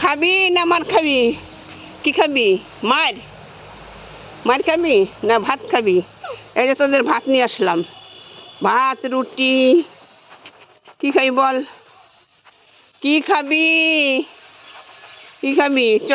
খাবি না মার খাবি? কি খাবি? মার মার খাবি না ভাত খাবি? এই যে তোদের ভাত নিয়ে আসলাম, ভাত রুটি। কি খাবি বল? কি খাবি? কি খাবি? চ।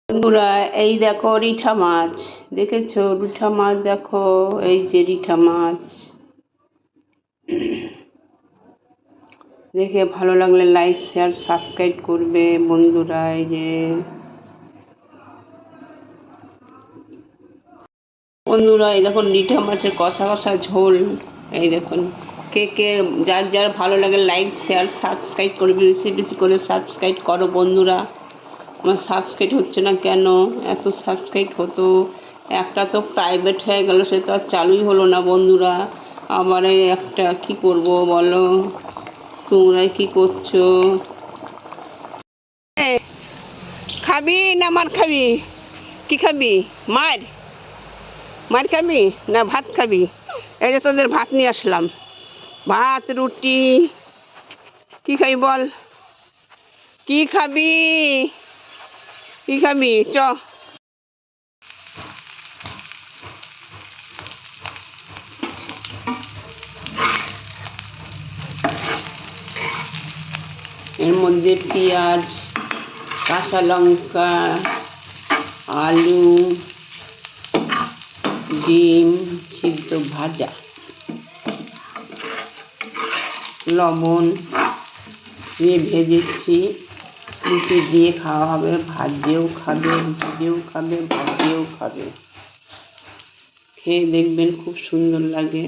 বন্ধুরা, এই দেখো রিঠা মাছ। দেখেছো রিঠা মাছ? দেখো, এই যে রিঠা মাছ। দেখে ভালো লাগলে লাইক শেয়ার সাবস্ক্রাইব করবে বন্ধুরা। এই যে বন্ধুরা, এই দেখুন রিঠা মাছের কষা কষা ঝোল। এই দেখুন, কে কে যার যার ভালো লাগে লাইক শেয়ার সাবস্ক্রাইব করবে, বেশি বেশি করে সাবস্ক্রাইব করো বন্ধুরা। আমার সাবস্ক্রাইব হচ্ছে না কেন? এত সাবস্ক্রাইব হতো, একটা তো প্রাইভেট হয়ে গেল, সে তো আর চালুই হলো না বন্ধুরা। আবার এই একটা কি করব বলো? তোমরাই কি করছো? খাবি না মার খাবি? কি খাবি? মার মার খাবি না ভাত খাবি? এই যে তোদের ভাত নিয়ে আসলাম, ভাত রুটি। কি খাবি বল? কি খাবি? কি খাবি? চ। এর মধ্যে পেঁয়াজ, কাঁচা লঙ্কা, আলু, ডিম সিদ্ধ ভাজা, লবণ দিয়ে ভেজেছি। রুটি দিয়ে খাওয়া হবে, ভাত দিয়েও খাবে, রুটি দিয়েও খাবে, ভাত দিয়েও খাবে। খেয়ে দেখবেন, খুব সুন্দর লাগে।